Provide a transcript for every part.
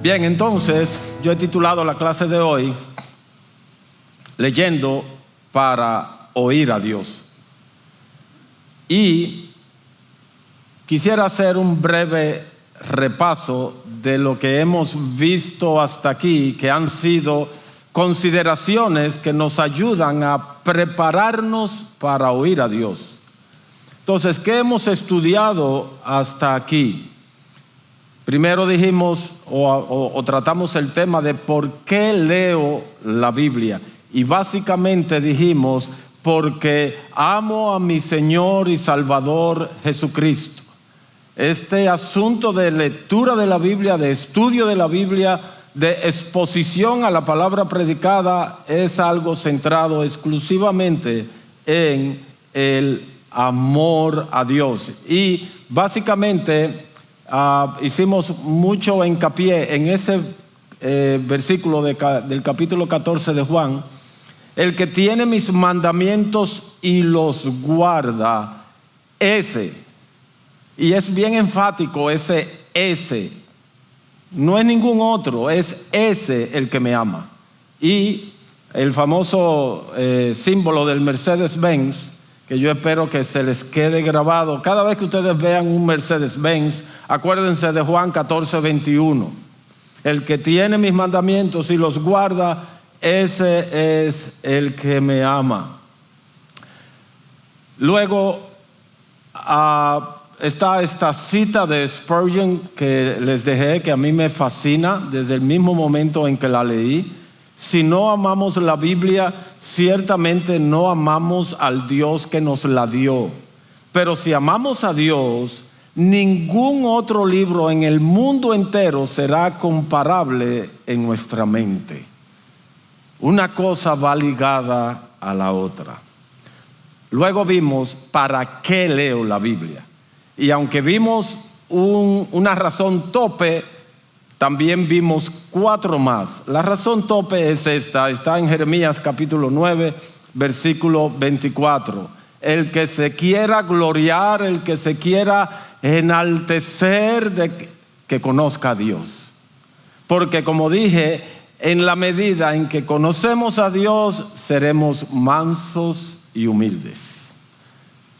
Bien, entonces yo he titulado la clase de hoy Leyendo para oír a Dios. Y quisiera hacer un breve repaso de lo que hemos visto hasta aquí, que han sido consideraciones que nos ayudan a prepararnos para oír a Dios. Entonces, ¿qué hemos estudiado hasta aquí? Primero dijimos o tratamos el tema de por qué leo la Biblia. Y básicamente dijimos, porque amo a mi Señor y Salvador Jesucristo. Este asunto de lectura de la Biblia, de estudio de la Biblia, de exposición a la palabra predicada, es algo centrado exclusivamente en el amor a Dios. Y básicamente hicimos mucho hincapié en ese versículo del capítulo 14 de Juan: el que tiene mis mandamientos y los guarda, ese, y es bien enfático ese, no es ningún otro, es ese el que me ama. Y el famoso símbolo del Mercedes-Benz, que yo espero que se les quede grabado, cada vez que ustedes vean un Mercedes-Benz, acuérdense de Juan 14:21. El que tiene mis mandamientos y los guarda, ese es el que me ama. Luego está esta cita de Spurgeon que les dejé, que a mí me fascina desde el mismo momento en que la leí. Si no amamos la Biblia, ciertamente no amamos al Dios que nos la dio. Pero si amamos a Dios, ningún otro libro en el mundo entero será comparable en nuestra mente. Una cosa va ligada a la otra. Luego vimos para qué leo la Biblia. Y aunque vimos una razón tope, también vimos 4 más. La razón tope es esta, está en Jeremías capítulo 9, versículo 24. El que se quiera gloriar, el que se quiera enaltecer, de que conozca a Dios. Porque como dije, en la medida en que conocemos a Dios, seremos mansos y humildes.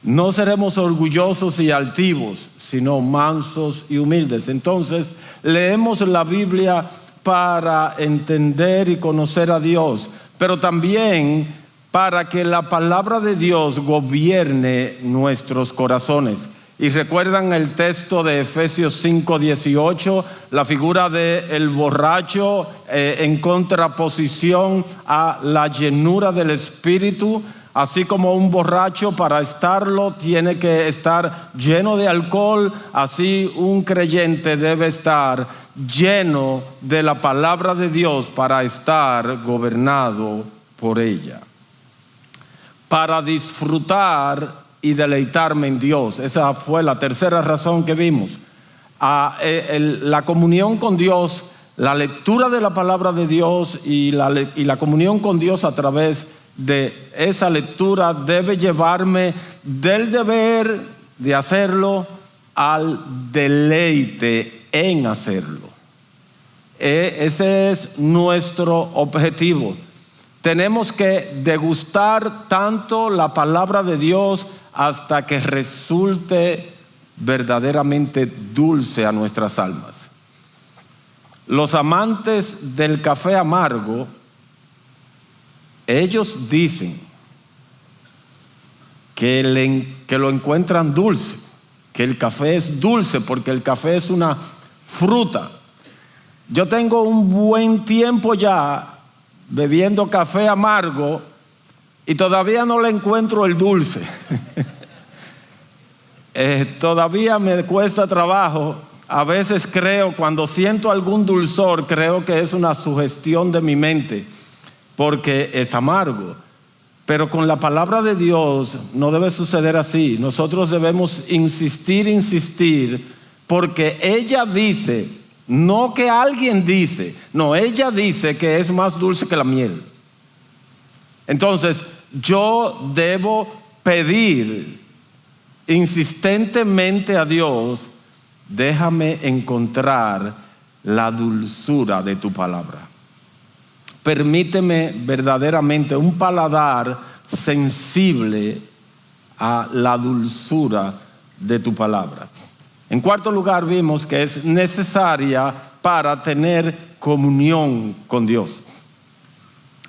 No seremos orgullosos y altivos, sino mansos y humildes. Entonces, leemos la Biblia para entender y conocer a Dios, pero también para que la palabra de Dios gobierne nuestros corazones. Y recuerdan el texto de Efesios 5:18, la figura del borracho en contraposición a la llenura del Espíritu. Así como un borracho, para estarlo tiene que estar lleno de alcohol, así un creyente debe estar lleno de la palabra de Dios para estar gobernado por ella. Para disfrutar y deleitarme en Dios. Esa fue la tercera razón que vimos. La comunión con Dios, la lectura de la palabra de Dios y la comunión con Dios a través de esa lectura debe llevarme del deber de hacerlo al deleite en hacerlo. Ese es nuestro objetivo. Tenemos que degustar tanto la palabra de Dios hasta que resulte verdaderamente dulce a nuestras almas. Los amantes del café amargo, ellos dicen que lo encuentran dulce, que el café es dulce porque el café es una fruta. Yo tengo un buen tiempo ya bebiendo café amargo y todavía no le encuentro el dulce. Todavía me cuesta trabajo. A veces creo, cuando siento algún dulzor, creo que es una sugestión de mi mente, porque es amargo. Pero con la palabra de Dios no debe suceder así. Nosotros debemos insistir, porque ella dice, no que alguien dice, no, ella dice que es más dulce que la miel. Entonces, yo debo pedir insistentemente a Dios, déjame encontrar la dulzura de tu palabra. Permíteme verdaderamente un paladar sensible a la dulzura de tu palabra. En cuarto lugar, vimos que es necesaria para tener comunión con Dios.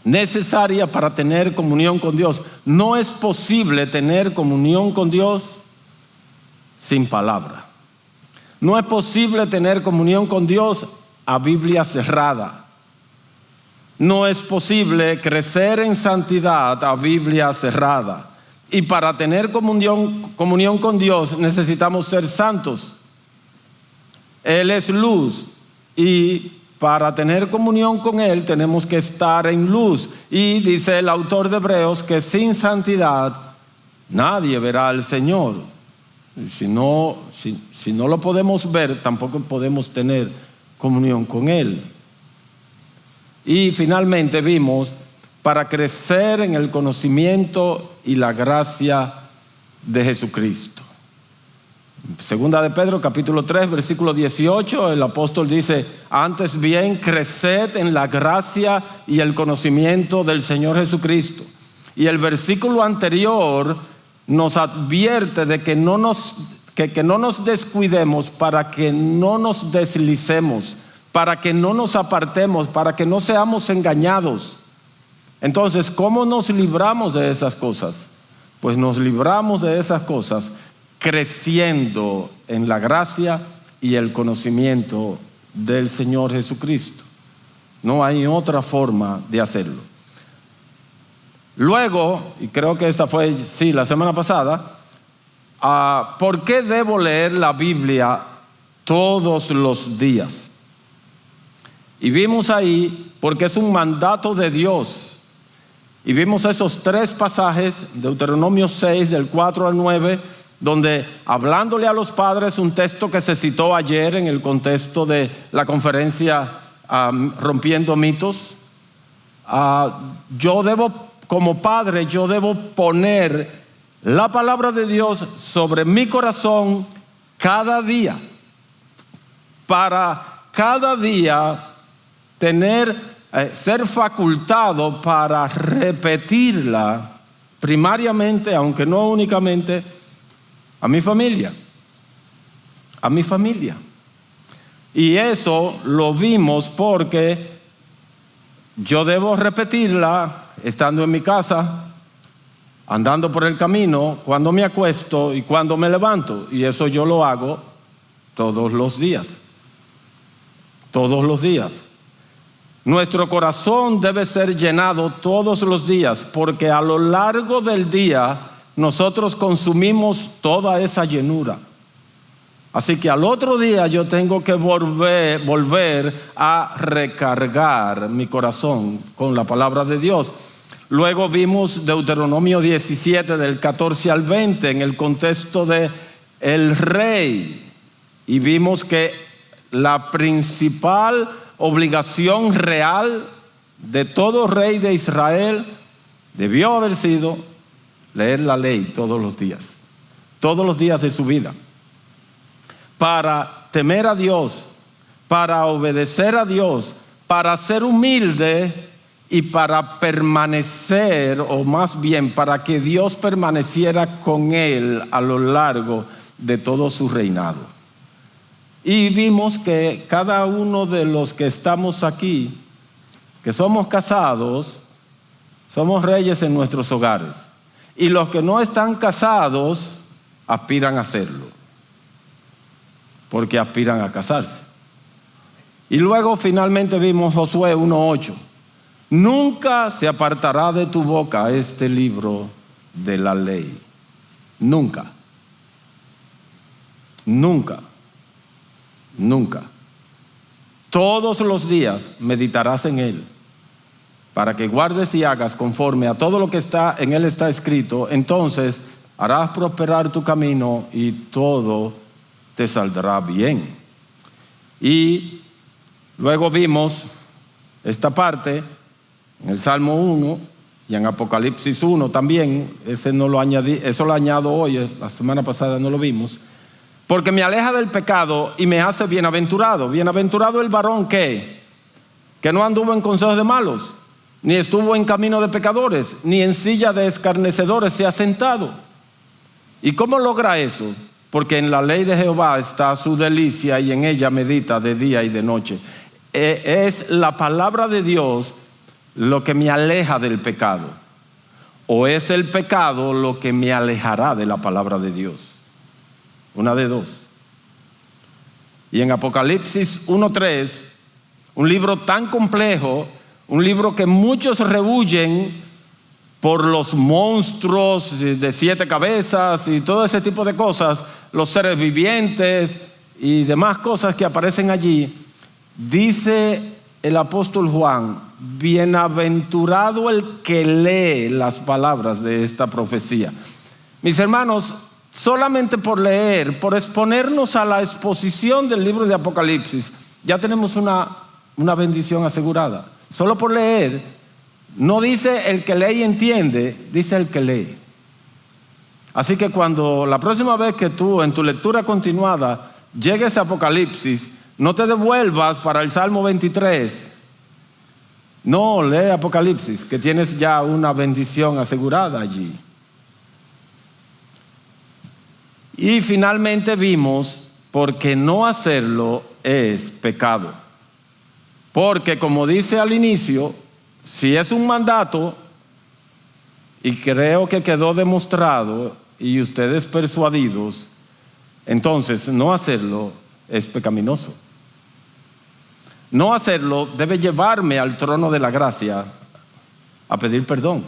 Necesaria para tener comunión con Dios. No es posible tener comunión con Dios sin palabra. No es posible tener comunión con Dios a Biblia cerrada. No es posible crecer en santidad a Biblia cerrada. Y para tener comunión con Dios necesitamos ser santos. Él es luz y para tener comunión con Él tenemos que estar en luz. Y dice el autor de Hebreos que sin santidad nadie verá al Señor. Si no lo podemos ver, tampoco podemos tener comunión con Él. Y finalmente vimos, para crecer en el conocimiento y la gracia de Jesucristo. Segunda de Pedro, capítulo 3, versículo 18, el apóstol dice: antes bien, creced en la gracia y el conocimiento del Señor Jesucristo. Y el versículo anterior nos advierte de que no nos descuidemos, para que no nos deslicemos, para que no nos apartemos, para que no seamos engañados. Entonces, ¿cómo nos libramos de esas cosas? Pues nos libramos de esas cosas creciendo en la gracia y el conocimiento del Señor Jesucristo. No hay otra forma de hacerlo. Luego, y creo que esta fue, la semana pasada, ¿por qué debo leer la Biblia todos los días? Y vimos ahí, porque es un mandato de Dios. Y vimos esos 3 pasajes, Deuteronomio 6, del 4 al 9, donde hablándole a los padres, un texto que se citó ayer en el contexto de la conferencia Rompiendo Mitos. Como padre, yo debo poner la palabra de Dios sobre mi corazón cada día, para cada día ser facultado para repetirla primariamente, aunque no únicamente, a mi familia. Y eso lo vimos porque yo debo repetirla estando en mi casa, andando por el camino, cuando me acuesto y cuando me levanto. Y eso yo lo hago todos los días. Todos los días. Nuestro corazón debe ser llenado todos los días, porque a lo largo del día nosotros consumimos toda esa llenura. Así que al otro día yo tengo que volver a recargar mi corazón con la palabra de Dios. Luego vimos Deuteronomio 17 del 14 al 20 en el contexto de el rey. Y vimos que la principal obligación real de todo rey de Israel debió haber sido leer la ley todos los días de su vida, para temer a Dios, para obedecer a Dios, para ser humilde y para permanecer, o más bien para que Dios permaneciera con él a lo largo de todo su reinado. Y vimos que cada uno de los que estamos aquí, que somos casados, somos reyes en nuestros hogares. Y los que no están casados aspiran a hacerlo, porque aspiran a casarse. Y luego finalmente vimos Josué 1:8. Nunca se apartará de tu boca este libro de la ley. Nunca. Nunca. Nunca. Todos los días meditarás en él, para que guardes y hagas conforme a todo lo que está en él está escrito. Entonces harás prosperar tu camino y todo te saldrá bien. Y luego vimos esta parte en el Salmo 1 y en Apocalipsis 1 también. Eso lo añado hoy, la semana pasada no lo vimos. porque me aleja del pecado y me hace bienaventurado. Bienaventurado el varón que no anduvo en consejos de malos, ni estuvo en camino de pecadores, ni en silla de escarnecedores se ha sentado. ¿Y cómo logra eso? Porque en la ley de Jehová está su delicia y en ella medita de día y de noche. Es la palabra de Dios lo que me aleja del pecado, o es el pecado lo que me alejará de la palabra de Dios. Una de dos. Y en Apocalipsis 1:3, un libro tan complejo, un libro que muchos rehuyen por los monstruos de 7 cabezas y todo ese tipo de cosas, los seres vivientes y demás cosas que aparecen allí, dice el apóstol Juan: bienaventurado el que lee las palabras de esta profecía. Mis hermanos, solamente por leer, por exponernos a la exposición del libro de Apocalipsis, ya tenemos una bendición asegurada. Solo por leer, no dice el que lee y entiende, dice el que lee. Así que cuando la próxima vez que tú en tu lectura continuada llegues a Apocalipsis, no te devuelvas para el Salmo 23. No, lee Apocalipsis, que tienes ya una bendición asegurada allí. Y finalmente vimos, porque no hacerlo es pecado. Porque como dice al inicio, si es un mandato, y creo que quedó demostrado y ustedes persuadidos, entonces no hacerlo es pecaminoso. No hacerlo debe llevarme al trono de la gracia a pedir perdón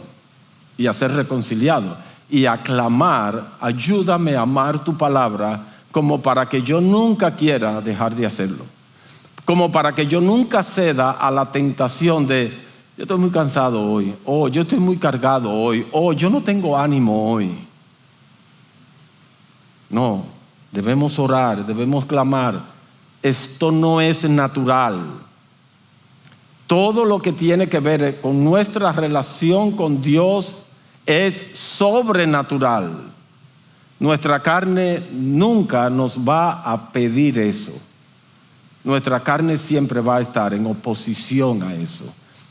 y a ser reconciliado y a clamar: ayúdame a amar tu palabra, como para que yo nunca quiera dejar de hacerlo, como para que yo nunca ceda a la tentación de: yo estoy muy cansado hoy, o yo estoy muy cargado hoy, o yo no tengo ánimo hoy. No, debemos orar, debemos clamar. Esto no es natural. Todo lo que tiene que ver con nuestra relación con Dios es sobrenatural. Nuestra carne nunca nos va a pedir eso. Nuestra carne siempre va a estar en oposición a eso.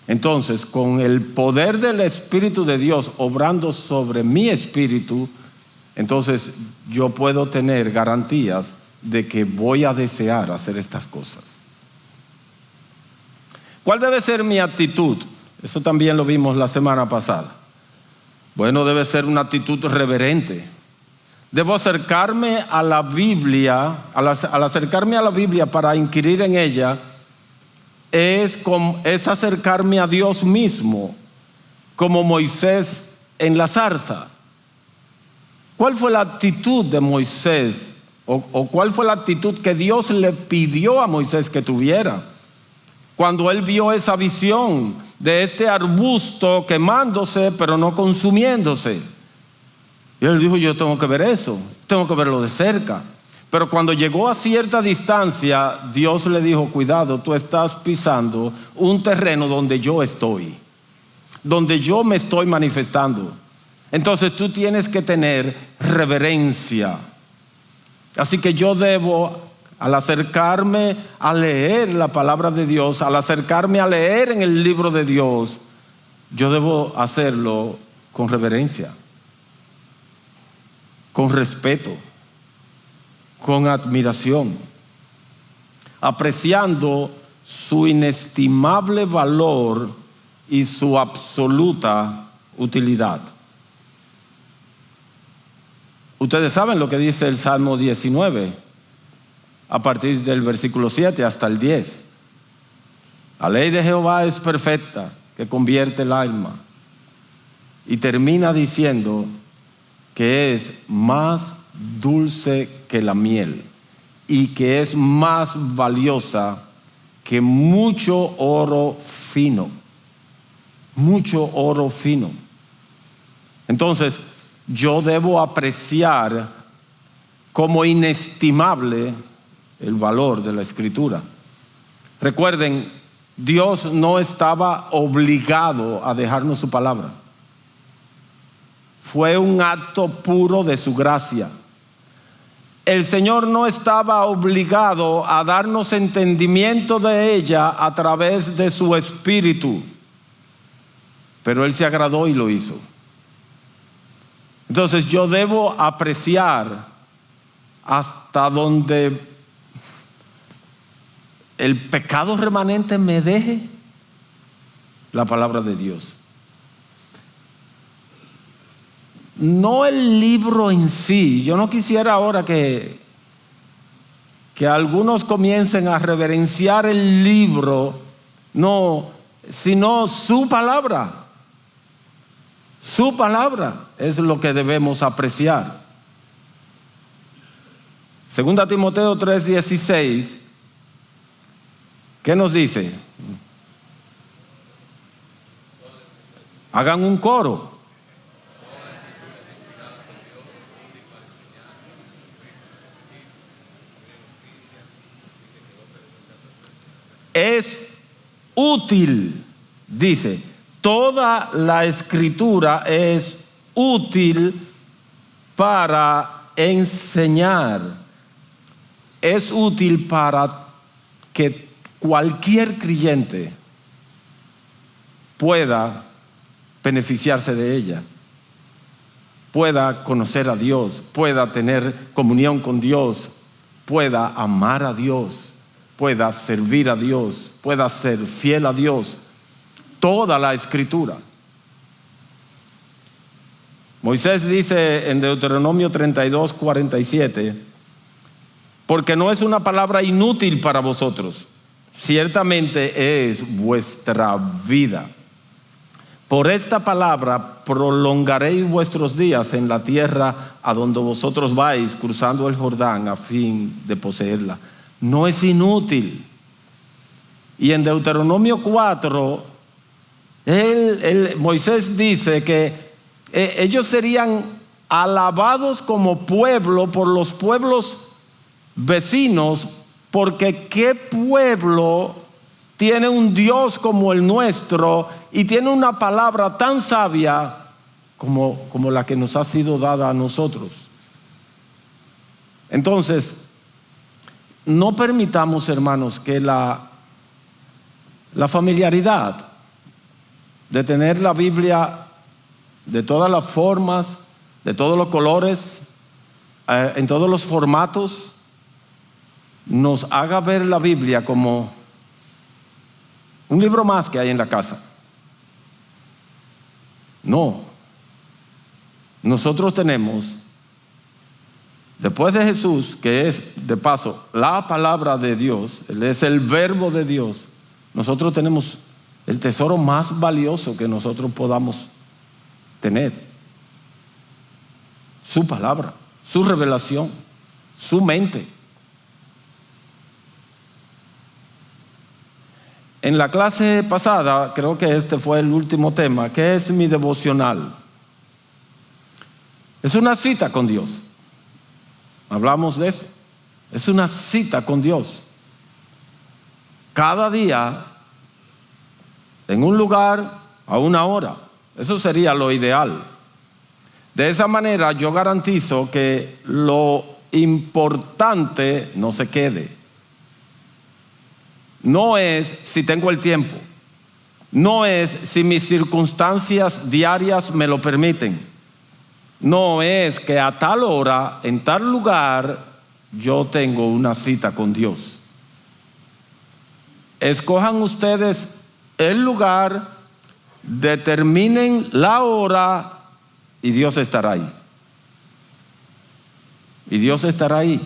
Entonces, con el poder del Espíritu de Dios obrando sobre mi espíritu, entonces yo puedo tener garantías de que voy a desear hacer estas cosas. ¿Cuál debe ser mi actitud? Eso también lo vimos la semana pasada. Bueno, debe ser una actitud reverente. Debo acercarme a la Biblia, al acercarme a la Biblia para inquirir en ella, es acercarme a Dios mismo, como Moisés en la zarza. ¿Cuál fue la actitud de Moisés? ¿O cuál fue la actitud que Dios le pidió a Moisés que tuviera cuando él vio esa visión de este arbusto quemándose pero no consumiéndose? Y él dijo: yo tengo que ver eso, tengo que verlo de cerca. Pero cuando llegó a cierta distancia, Dios le dijo: cuidado, tú estás pisando un terreno donde yo estoy, donde yo me estoy manifestando. Entonces tú tienes que tener reverencia. Así que yo debo, al acercarme a leer la palabra de Dios, al acercarme a leer en el libro de Dios, yo debo hacerlo con reverencia, con respeto, con admiración, apreciando su inestimable valor y su absoluta utilidad. Ustedes saben lo que dice el Salmo 19, a partir del versículo 7 hasta el 10. La ley de Jehová es perfecta, que convierte el alma. Y termina diciendo que es más dulce que la miel y que es más valiosa que mucho oro fino. Mucho oro fino. Entonces, yo debo apreciar como inestimable el valor de la Escritura. Recuerden, Dios no estaba obligado a dejarnos su palabra. Fue un acto puro de su gracia. el Señor no estaba obligado a darnos entendimiento de ella a través de su Espíritu, pero Él se agradó y lo hizo. Entonces yo debo apreciar hasta donde el pecado remanente me deje la palabra de Dios. No el libro en sí. Yo no quisiera ahora que algunos comiencen a reverenciar el libro, no, sino su palabra. Su palabra es lo que debemos apreciar. Segunda Timoteo 3:16, ¿qué nos dice? Hagan un coro. Es útil, dice, toda la Escritura es útil para enseñar, es útil para que cualquier creyente pueda beneficiarse de ella, pueda conocer a Dios, pueda tener comunión con Dios, pueda amar a Dios, pueda servir a Dios, pueda ser fiel a Dios. Toda la Escritura. Moisés dice en Deuteronomio 32:47, porque no es una palabra inútil para vosotros, ciertamente es vuestra vida. Por esta palabra prolongaréis vuestros días en la tierra a donde vosotros vais cruzando el Jordán a fin de poseerla. No es inútil. Y en Deuteronomio 4, Moisés dice que ellos serían alabados como pueblo por los pueblos vecinos, porque qué pueblo tiene un Dios como el nuestro y tiene una palabra tan sabia como la que nos ha sido dada a nosotros. Entonces, no permitamos, hermanos, que la familiaridad de tener la Biblia de todas las formas, de todos los colores, en todos los formatos, nos haga ver la Biblia como un libro más que hay en la casa. No. Nosotros tenemos, después de Jesús, que es de paso la palabra de Dios, Él es el verbo de Dios, nosotros tenemos el tesoro más valioso que nosotros podamos tener. Su palabra, su revelación, su mente. En la clase pasada, creo que este fue el último tema, ¿qué es mi devocional? Es una cita con Dios. Hablamos de eso. Es una cita con Dios. Cada día, en un lugar, a una hora. Eso sería lo ideal. De esa manera yo garantizo que lo importante no se quede. No es si tengo el tiempo. No es si mis circunstancias diarias me lo permiten. No es que a tal hora, en tal lugar, yo tengo una cita con Dios. Escojan ustedes el lugar, determinen la hora y Dios estará ahí. Y Dios estará ahí.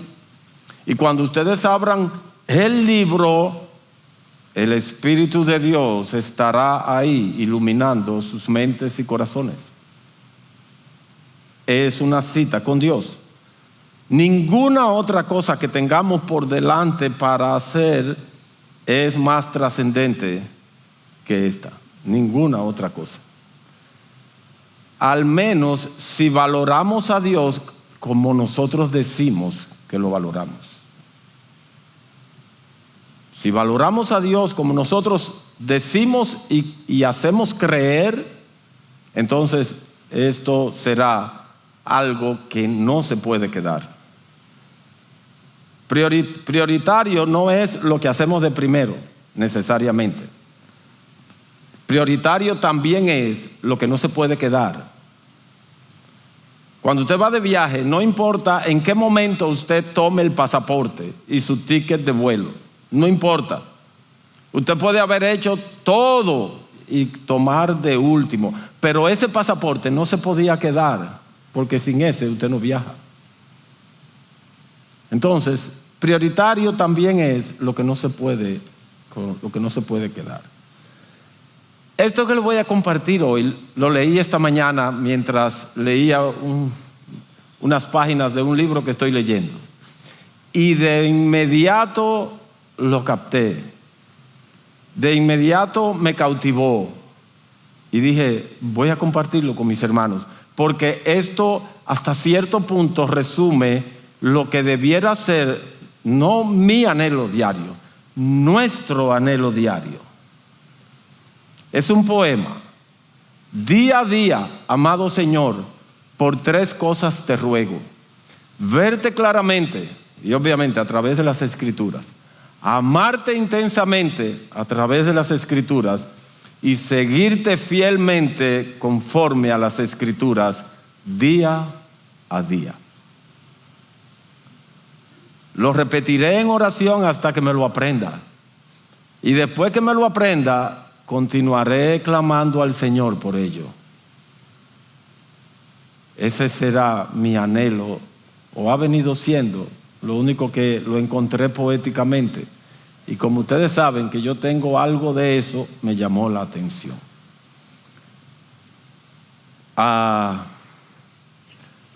Y cuando ustedes abran el libro, el Espíritu de Dios estará ahí iluminando sus mentes y corazones. Es una cita con Dios. Ninguna otra cosa que tengamos por delante para hacer es más trascendente que esta. Ninguna otra cosa. Al menos si valoramos a Dios como nosotros decimos que lo valoramos. Si valoramos a Dios como nosotros decimos y hacemos creer, entonces esto será algo que no se puede quedar. Prioritario no es lo que hacemos de primero, necesariamente. Prioritario también es lo que no se puede quedar. Cuando usted va de viaje, no importa en qué momento usted tome el pasaporte y su ticket de vuelo, no importa. Usted puede haber hecho todo y tomar de último, pero ese pasaporte no se podía quedar, porque sin ese usted no viaja. Entonces, prioritario también es lo que no se puede quedar. Esto que les voy a compartir hoy, lo leí esta mañana mientras leía unas páginas de un libro que estoy leyendo. Y de inmediato lo capté. De inmediato me cautivó. Y dije, voy a compartirlo con mis hermanos. Porque esto hasta cierto punto resume lo que debiera ser, no mi anhelo diario, nuestro anhelo diario. Es un poema. Día a día, amado Señor, por 3 cosas te ruego: verte claramente, y obviamente a través de las Escrituras, amarte intensamente a través de las Escrituras, y seguirte fielmente conforme a las Escrituras día a día. Lo repetiré en oración hasta que me lo aprenda. Y después que me lo aprenda, continuaré clamando al Señor por ello. Ese será mi anhelo, o ha venido siendo, lo único que lo encontré poéticamente. Y como ustedes saben que yo tengo algo de eso, me llamó la atención.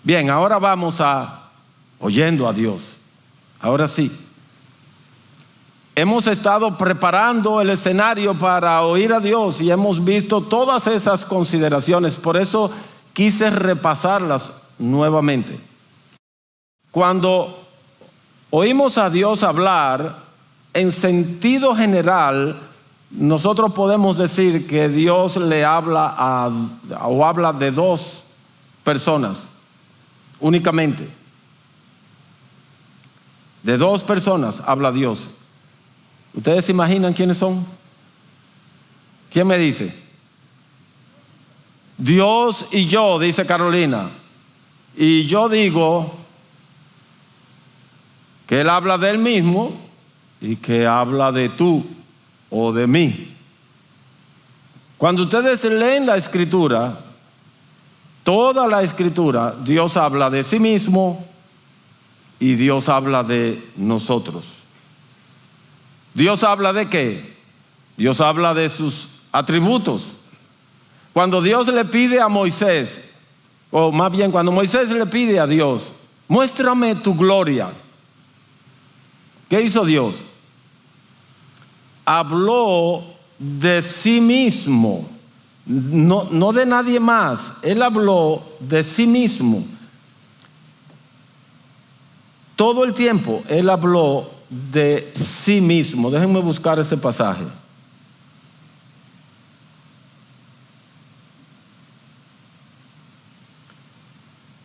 Bien, ahora vamos oyendo a Dios. Ahora sí. Hemos estado preparando el escenario para oír a Dios y hemos visto todas esas consideraciones. Por eso quise repasarlas nuevamente. Cuando oímos a Dios hablar, en sentido general, nosotros podemos decir que Dios le habla o habla de 2 personas únicamente. De 2 personas habla Dios. ¿Ustedes se imaginan quiénes son? ¿Quién me dice? Dios y yo, dice Carolina. Y yo digo que Él habla de Él mismo y que habla de tú o de mí. Cuando ustedes leen la Escritura, toda la Escritura, Dios habla de sí mismo y Dios habla de nosotros. ¿Dios habla de qué? Dios habla de sus atributos. Cuando Dios le pide a Moisés, o más bien cuando Moisés le pide a Dios, muéstrame tu gloria, ¿qué hizo Dios? Habló de sí mismo, no de nadie más. Él habló de sí mismo. Todo el tiempo Él habló de sí mismo. Déjenme buscar ese pasaje.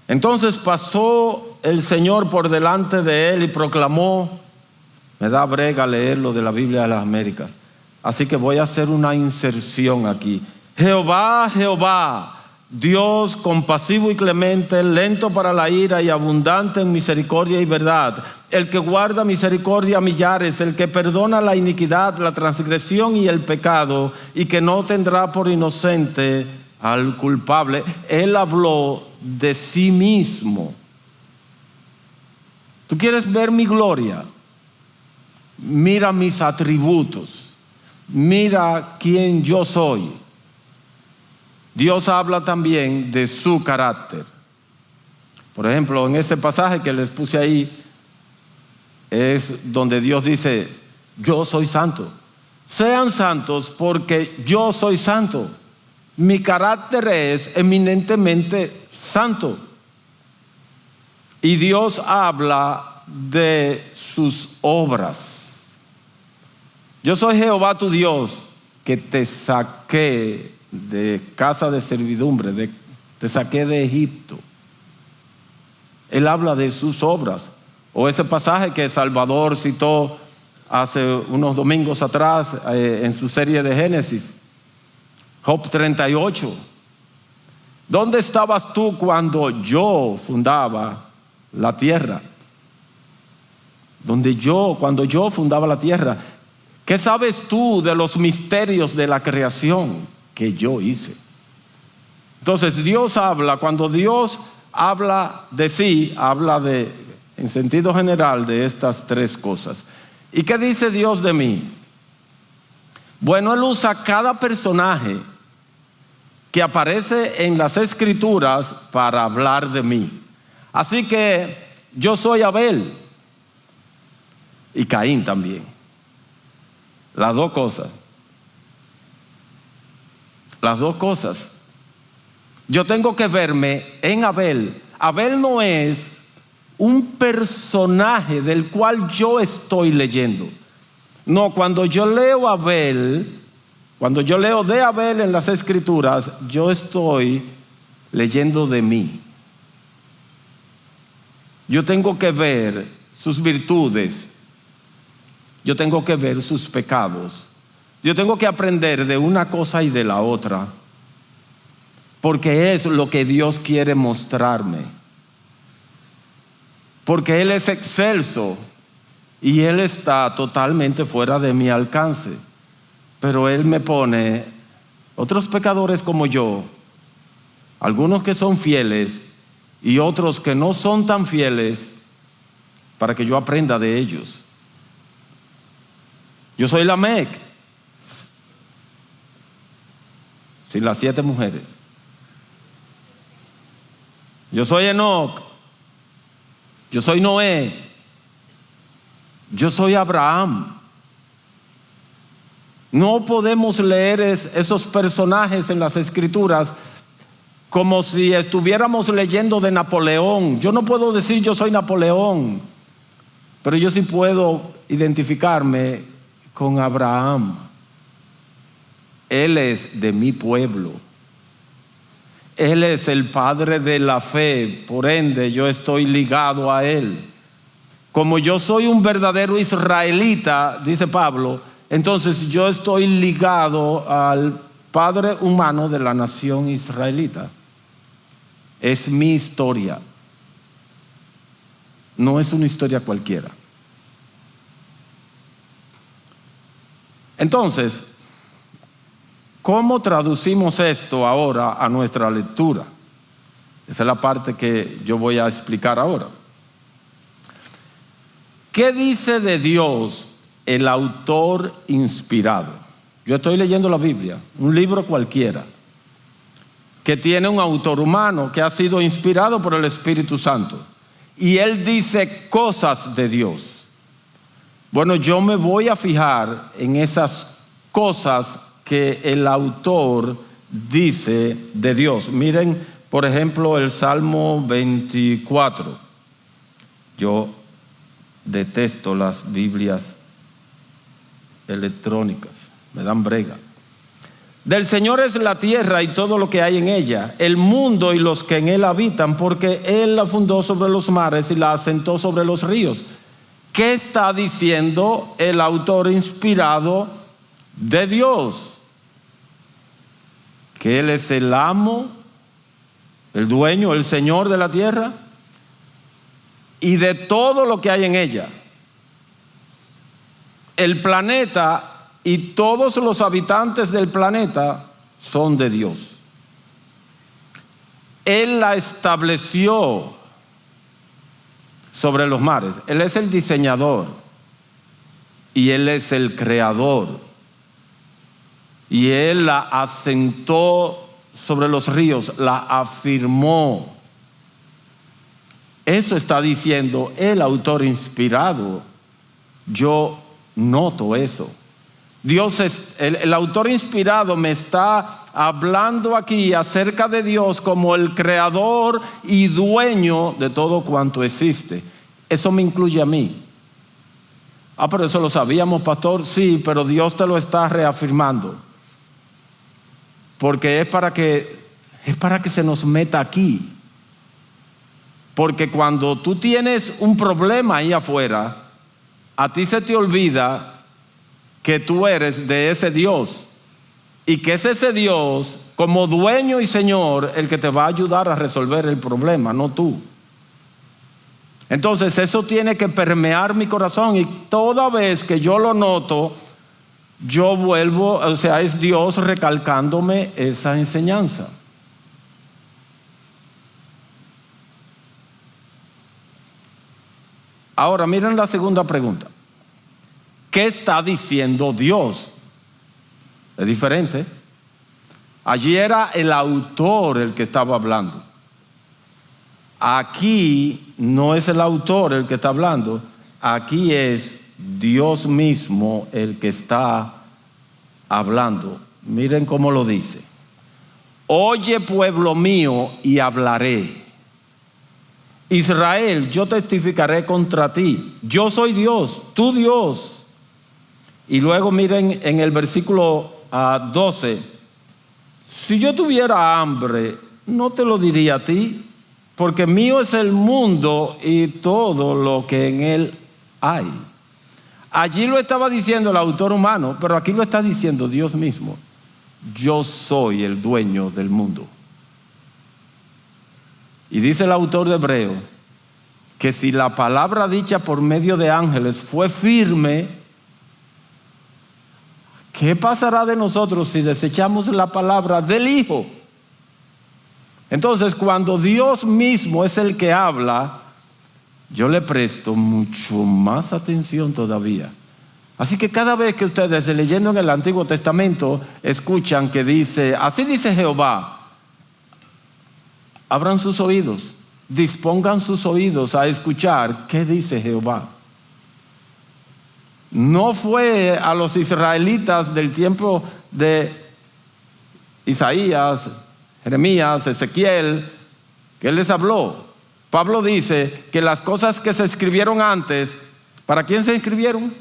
Entonces pasó el Señor por delante de él y proclamó, me da brega leerlo de la Biblia de las Américas, así que voy a hacer una inserción aquí. Jehová, Jehová, Dios compasivo y clemente, lento para la ira y abundante en misericordia y verdad, el que guarda misericordia a millares, el que perdona la iniquidad, la transgresión y el pecado, y que no tendrá por inocente al culpable. Él habló de sí mismo. ¿Tú quieres ver mi gloria? Mira mis atributos, mira quién yo soy. Dios habla también de su carácter. Por ejemplo, en ese pasaje que les puse ahí, es donde Dios dice, yo soy santo. Sean santos porque yo soy santo. Mi carácter es eminentemente santo. Y Dios habla de sus obras. Yo soy Jehová tu Dios, que te saqué de casa de servidumbre, te saqué de Egipto. Él habla de sus obras. O ese pasaje que Salvador citó hace unos domingos atrás en su serie de Génesis, Job 38. ¿Dónde estabas tú cuando yo fundaba la tierra? Cuando yo fundaba la tierra. ¿Qué sabes tú de los misterios de la creación que yo hice? Entonces Dios habla, cuando Dios habla de sí, habla en sentido general de estas tres cosas. ¿Y qué dice Dios de mí? Bueno, Él usa cada personaje que aparece en las Escrituras para hablar de mí. Así que yo soy Abel y Caín también. Las dos cosas. Las dos cosas. Yo tengo que verme en Abel. Abel no es un personaje del cual yo estoy leyendo. No, cuando yo leo Abel, cuando yo leo de Abel en las Escrituras, yo estoy leyendo de mí. Yo tengo que ver sus virtudes. Yo tengo que ver sus pecados. Yo tengo que aprender de una cosa y de la otra. Porque es lo que Dios quiere mostrarme. Porque Él es excelso y Él está totalmente fuera de mi alcance. Pero Él me pone otros pecadores como yo, algunos que son fieles y otros que no son tan fieles, para que yo aprenda de ellos. Yo soy Lamec, sin las 7 mujeres. Yo soy Enoc. Yo soy Noé. Yo soy Abraham. No podemos leer esos personajes en las Escrituras como si estuviéramos leyendo de Napoleón. Yo no puedo decir yo soy Napoleón, pero yo sí puedo identificarme con Abraham. Él es de mi pueblo. Él es el padre de la fe, por ende yo estoy ligado a Él. Como yo soy un verdadero israelita, dice Pablo, entonces yo estoy ligado al padre humano de la nación israelita. Es mi historia. No es una historia cualquiera. Entonces, ¿cómo traducimos esto ahora a nuestra lectura? Esa es la parte que yo voy a explicar ahora. ¿Qué dice de Dios el autor inspirado? Yo estoy leyendo la Biblia, un libro cualquiera, que tiene un autor humano que ha sido inspirado por el Espíritu Santo. Y él dice cosas de Dios. Bueno, yo me voy a fijar en esas cosas que el autor dice de Dios. Miren, por ejemplo, el Salmo 24. Yo detesto las Biblias electrónicas, me dan brega. Del Señor es la tierra y todo lo que hay en ella, el mundo y los que en él habitan, porque Él la fundó sobre los mares y la asentó sobre los ríos. ¿Qué está diciendo el autor inspirado de Dios? Que Él es el amo, el dueño, el Señor de la tierra y de todo lo que hay en ella. El planeta y todos los habitantes del planeta son de Dios. Él la estableció sobre los mares. Él es el diseñador y Él es el creador. Y Él la asentó sobre los ríos, la afirmó. Eso está diciendo el autor inspirado. Yo noto eso. Dios es, el autor inspirado me está hablando aquí acerca de Dios como el creador y dueño de todo cuanto existe. Eso me incluye a mí. Pero eso lo sabíamos, pastor. Sí, pero Dios te lo está reafirmando. Porque es para que se nos meta aquí. Porque cuando tú tienes un problema ahí afuera, a ti se te olvida que tú eres de ese Dios y que es ese Dios como dueño y Señor el que te va a ayudar a resolver el problema, no tú. Entonces eso tiene que permear mi corazón, y toda vez que yo lo noto, yo vuelvo, o sea, es Dios recalcándome esa enseñanza. Ahora miren la segunda pregunta. ¿Qué está diciendo Dios? Es diferente. Allí era el autor el que estaba hablando. Aquí no es el autor el que está hablando. Aquí es Dios mismo el que está hablando. Miren cómo lo dice. Oye, pueblo mío, y hablaré. Israel, yo testificaré contra ti. Yo soy Dios, tu Dios. Y luego miren en el versículo 12. Si yo tuviera hambre, no te lo diría a ti, porque mío es el mundo y todo lo que en él hay. Allí lo estaba diciendo el autor humano, pero aquí lo está diciendo Dios mismo. Yo soy el dueño del mundo. Y dice el autor de Hebreo que si la palabra dicha por medio de ángeles fue firme, ¿qué pasará de nosotros si desechamos la palabra del Hijo? Entonces, cuando Dios mismo es el que habla, yo le presto mucho más atención todavía. Así que cada vez que ustedes, leyendo en el Antiguo Testamento, escuchan que dice, así dice Jehová, abran sus oídos, dispongan sus oídos a escuchar qué dice Jehová. No fue a los israelitas del tiempo de Isaías, Jeremías, Ezequiel, que él les habló. Pablo dice que las cosas que se escribieron antes, ¿para quién se escribieron?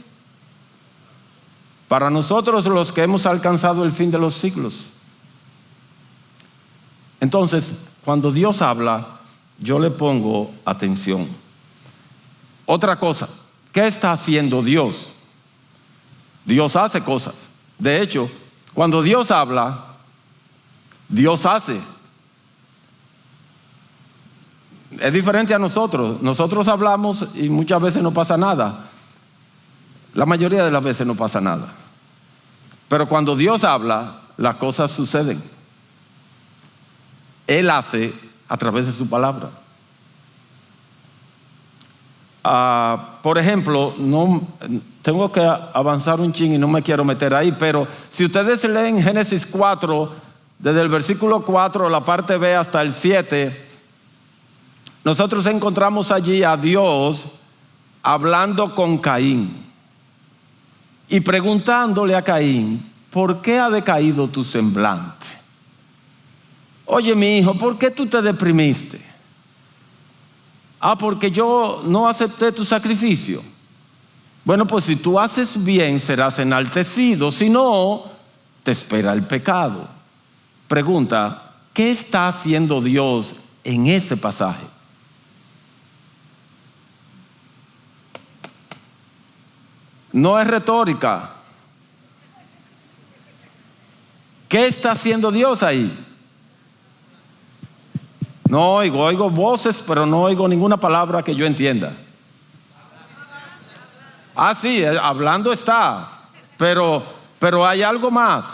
Para nosotros, los que hemos alcanzado el fin de los siglos. Entonces, cuando Dios habla, yo le pongo atención. Otra cosa, ¿qué está haciendo Dios? Dios hace cosas. De hecho, cuando Dios habla, Dios hace. Es diferente a nosotros. Nosotros hablamos y muchas veces no pasa nada. La mayoría de las veces no pasa nada. Pero cuando Dios habla, las cosas suceden. Él hace a través de su palabra. Por ejemplo, no, tengo que avanzar un chin y no me quiero meter ahí, pero si ustedes leen Génesis 4, desde el versículo 4, la parte B hasta el 7, nosotros encontramos allí a Dios hablando con Caín y preguntándole a Caín, ¿por qué ha decaído tu semblante? Oye, mi hijo, ¿por qué tú te deprimiste? Porque yo no acepté tu sacrificio. Bueno, pues si tú haces bien serás enaltecido, si no, te espera el pecado. Pregunta, ¿qué está haciendo Dios en ese pasaje? No es retórica. ¿Qué está haciendo Dios ahí? No oigo voces, pero no oigo ninguna palabra que yo entienda. Sí, hablando está, pero hay algo más.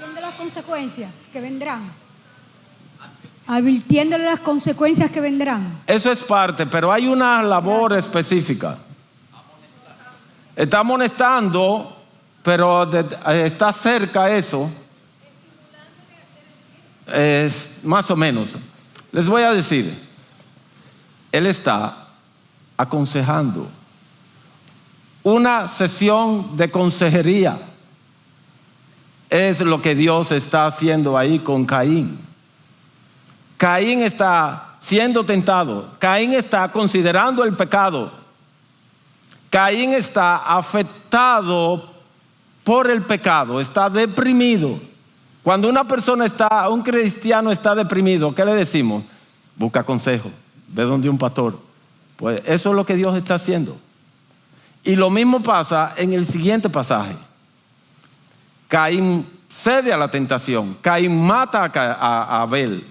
Advirtiendo las consecuencias que vendrán. Advirtiéndole las consecuencias que vendrán. Eso es parte, pero hay una labor específica. Está amonestando, pero está cerca eso. Es más o menos. Les voy a decir, él está aconsejando. Una sesión de consejería es lo que Dios está haciendo ahí con Caín. Caín está siendo tentado. Caín está considerando el pecado. Caín está afectado por el pecado, está deprimido. Cuando una persona un cristiano está deprimido, ¿qué le decimos? Busca consejo, ve donde un pastor. Pues eso es lo que Dios está haciendo. Y lo mismo pasa en el siguiente pasaje. Caín cede a la tentación. Caín mata a Abel.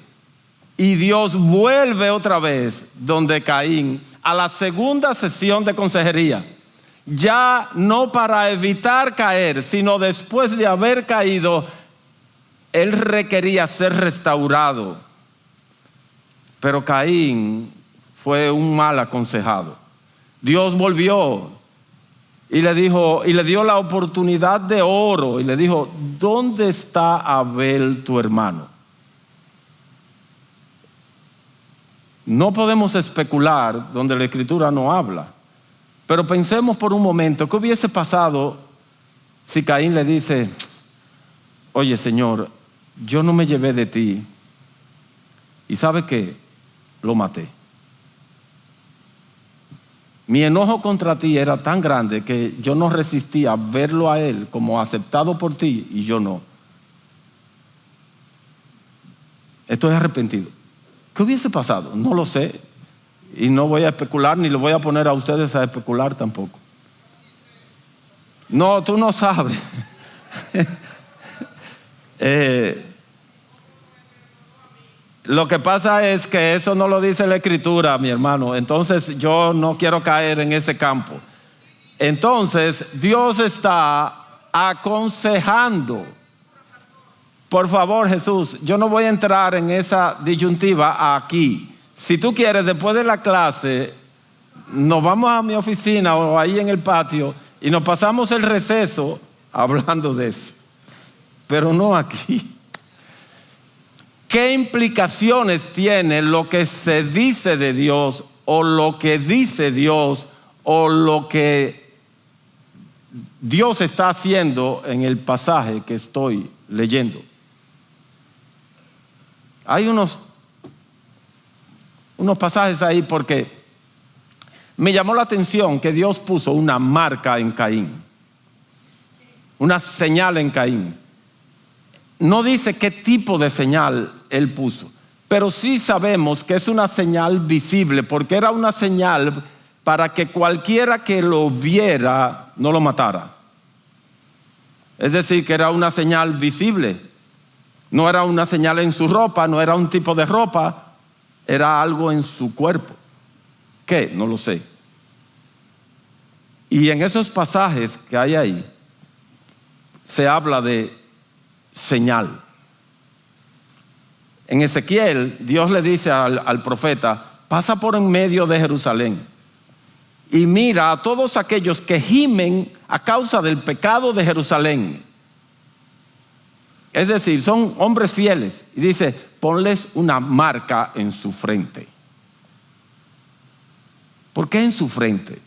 Y Dios vuelve otra vez donde Caín a la segunda sesión de consejería. Ya no para evitar caer, sino después de haber caído, él requería ser restaurado. Pero Caín fue un mal aconsejado. Dios volvió y le dijo, y le dio la oportunidad de oro y le dijo: ¿dónde está Abel tu hermano? No podemos especular donde la Escritura no habla, pero pensemos por un momento, ¿qué hubiese pasado si Caín le dice: oye Señor, yo no me llevé de ti y ¿sabe qué? Lo maté. Mi enojo contra ti era tan grande que yo no resistía verlo a él como aceptado por ti y yo no. Estoy arrepentido. ¿Qué hubiese pasado? No lo sé. Y no voy a especular, ni lo voy a poner a ustedes a especular tampoco. No, tú no sabes. Lo que pasa es que eso no lo dice la Escritura, mi hermano. Entonces yo no quiero caer en ese campo. Entonces Dios está aconsejando. Por favor, Jesús, yo no voy a entrar en esa disyuntiva aquí. Si tú quieres, después de la clase, nos vamos a mi oficina o ahí en el patio y nos pasamos el receso hablando de eso. Pero no aquí. ¿Qué implicaciones tiene lo que se dice de Dios o lo que dice Dios o lo que Dios está haciendo en el pasaje que estoy leyendo? Hay unos pasajes ahí porque me llamó la atención que Dios puso una marca en Caín, una señal en Caín. No dice qué tipo de señal él puso, pero sí sabemos que es una señal visible, porque era una señal para que cualquiera que lo viera no lo matara. Es decir, que era una señal visible. No era una señal en su ropa, no era un tipo de ropa, era algo en su cuerpo. ¿Qué? No lo sé. Y en esos pasajes que hay ahí, se habla de señal. En Ezequiel, Dios le dice al profeta: pasa por en medio de Jerusalén y mira a todos aquellos que gimen a causa del pecado de Jerusalén. Es decir, son hombres fieles. Y dice: ponles una marca en su frente. ¿Por qué en su frente?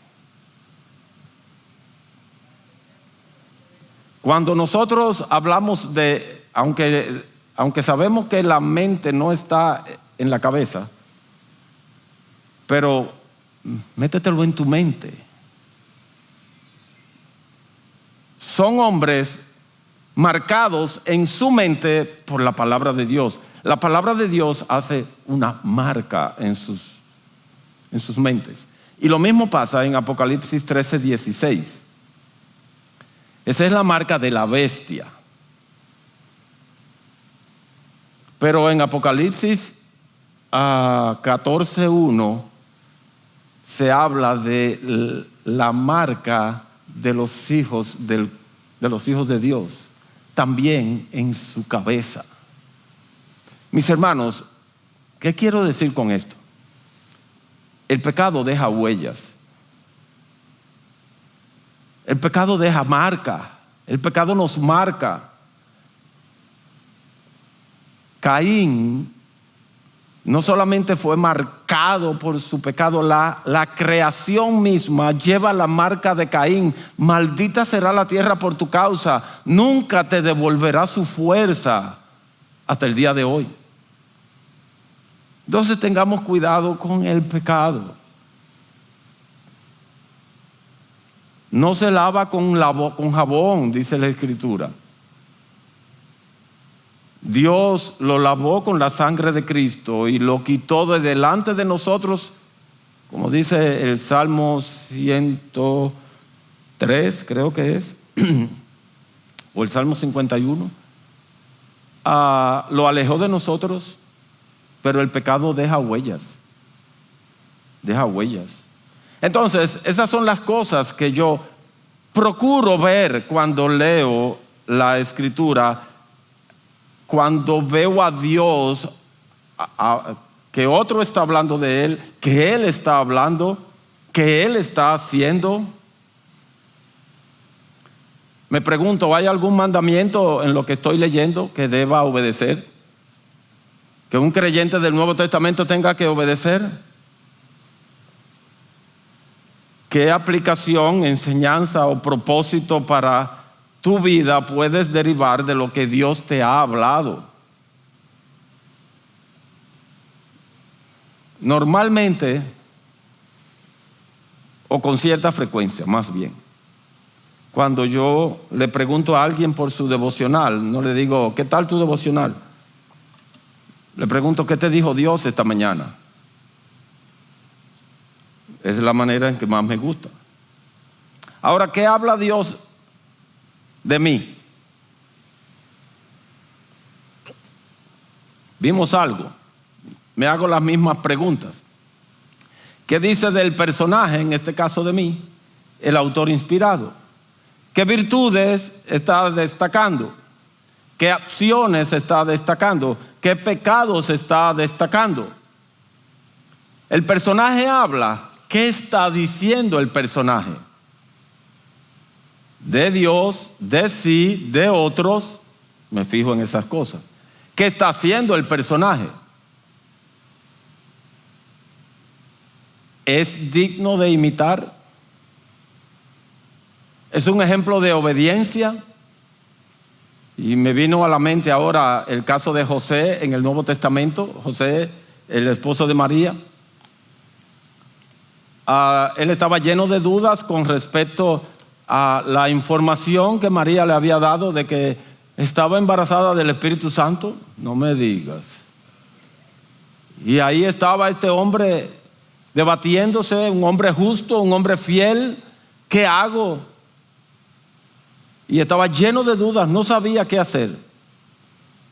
Cuando nosotros hablamos de, aunque sabemos que la mente no está en la cabeza, pero métetelo en tu mente. Son hombres marcados en su mente por la palabra de Dios. La palabra de Dios hace una marca en sus mentes. Y lo mismo pasa en Apocalipsis 13:16. Esa es la marca de la bestia. Pero en Apocalipsis 14:1 se habla de la marca de los hijos de Dios, también en su cabeza. Mis hermanos, ¿qué quiero decir con esto? El pecado deja huellas. El pecado deja marca. El pecado nos marca. Caín no solamente fue marcado por su pecado, la creación misma lleva la marca de Caín. Maldita será la tierra por tu causa, nunca te devolverá su fuerza, hasta el día de hoy. Entonces tengamos cuidado con el pecado. No se lava con jabón, dice la Escritura. Dios lo lavó con la sangre de Cristo y lo quitó de delante de nosotros, como dice el Salmo 103, creo que es, o el Salmo 51. Lo alejó de nosotros, pero el pecado deja huellas. Deja huellas. Entonces, esas son las cosas que yo procuro ver cuando leo la Escritura, cuando veo a Dios, que otro está hablando de Él, que Él está hablando, que Él está haciendo. Me pregunto, ¿hay algún mandamiento en lo que estoy leyendo que deba obedecer? ¿Que un creyente del Nuevo Testamento tenga que obedecer? ¿Qué aplicación, enseñanza o propósito para tu vida puedes derivar de lo que Dios te ha hablado? Normalmente, o con cierta frecuencia, más bien, cuando yo le pregunto a alguien por su devocional, no le digo, ¿qué tal tu devocional? Le pregunto, ¿qué te dijo Dios esta mañana? Es la manera en que más me gusta. Ahora, ¿qué habla Dios de mí? Vimos algo. Me hago las mismas preguntas. ¿Qué dice del personaje, en este caso de mí, el autor inspirado? ¿Qué virtudes está destacando? ¿Qué acciones está destacando? ¿Qué pecados está destacando? El personaje habla. ¿Qué está diciendo el personaje? De Dios, de sí, de otros. Me fijo en esas cosas. ¿Qué está haciendo el personaje? ¿Es digno de imitar? ¿Es un ejemplo de obediencia? Y me vino a la mente ahora el caso de José en el Nuevo Testamento. José, el esposo de María. Él estaba lleno de dudas con respecto a la información que María le había dado de que estaba embarazada del Espíritu Santo. No me digas. Y ahí estaba este hombre debatiéndose, un hombre justo, un hombre fiel. ¿Qué hago? Y estaba lleno de dudas, no sabía qué hacer.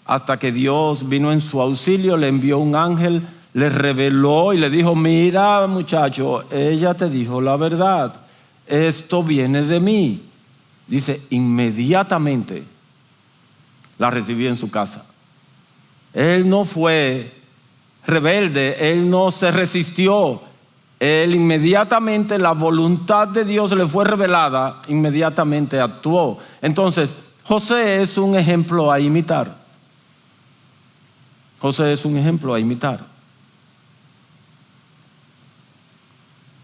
Hasta que Dios vino en su auxilio, le envió un ángel, le reveló y le dijo, mira muchacho, ella te dijo la verdad, esto viene de mí. Dice, inmediatamente la recibió en su casa. Él no fue rebelde, él no se resistió. Él inmediatamente, la voluntad de Dios le fue revelada, inmediatamente actuó. Entonces, José es un ejemplo a imitar. José es un ejemplo a imitar.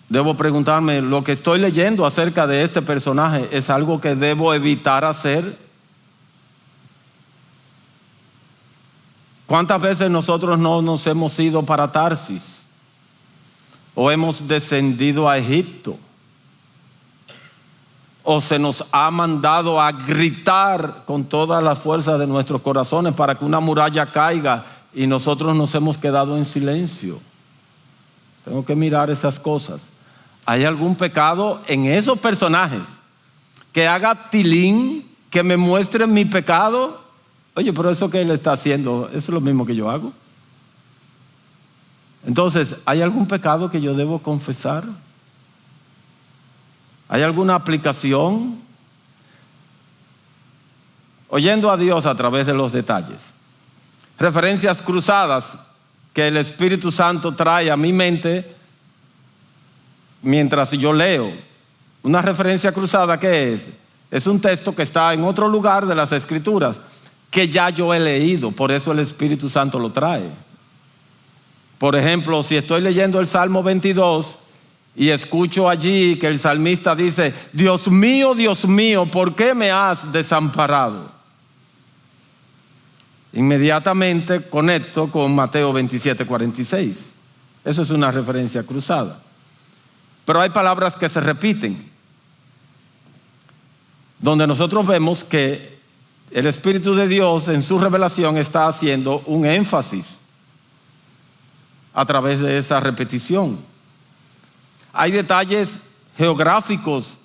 Debo preguntarme, ¿lo que estoy leyendo acerca de este personaje es algo que debo evitar hacer? ¿Cuántas veces nosotros no nos hemos ido para Tarsis? ¿O hemos descendido a Egipto? ¿O se nos ha mandado a gritar con todas las fuerzas de nuestros corazones para que una muralla caiga y nosotros nos hemos quedado en silencio? Tengo que mirar esas cosas. ¿Hay algún pecado en esos personajes que haga tilín, que me muestre mi pecado? Oye, pero eso que él está haciendo, ¿eso es lo mismo que yo hago? Entonces, ¿hay algún pecado que yo debo confesar? ¿Hay alguna aplicación? Oyendo a Dios a través de los detalles. Referencias cruzadas que el Espíritu Santo trae a mi mente mientras yo leo. Una referencia cruzada, ¿qué es? Es un texto que está en otro lugar de las Escrituras que ya yo he leído, por eso el Espíritu Santo lo trae. Por ejemplo, si estoy leyendo el Salmo 22 y escucho allí que el salmista dice, Dios mío, ¿por qué me has desamparado? Inmediatamente conecto con Mateo 27:46. Eso es una referencia cruzada. Pero hay palabras que se repiten, donde nosotros vemos que el Espíritu de Dios en su revelación está haciendo un énfasis a través de esa repetición. Hay detalles geográficos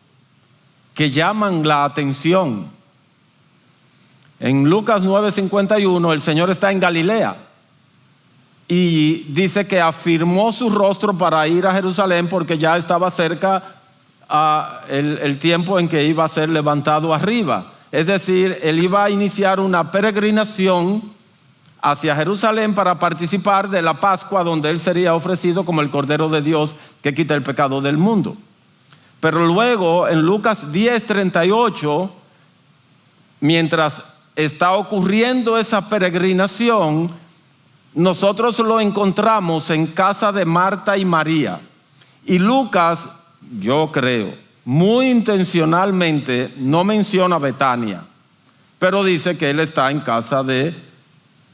que llaman la atención. En Lucas 9:51 el Señor está en Galilea y dice que afirmó su rostro para ir a Jerusalén porque ya estaba cerca el tiempo en que iba a ser levantado arriba. Es decir, él iba a iniciar una peregrinación hacia Jerusalén para participar de la Pascua, donde él sería ofrecido como el Cordero de Dios que quita el pecado del mundo. Pero luego en Lucas 10:38, mientras está ocurriendo esa peregrinación, nosotros lo encontramos en casa de Marta y María. Y Lucas, yo creo, muy intencionalmente no menciona Betania, pero dice que él está en casa de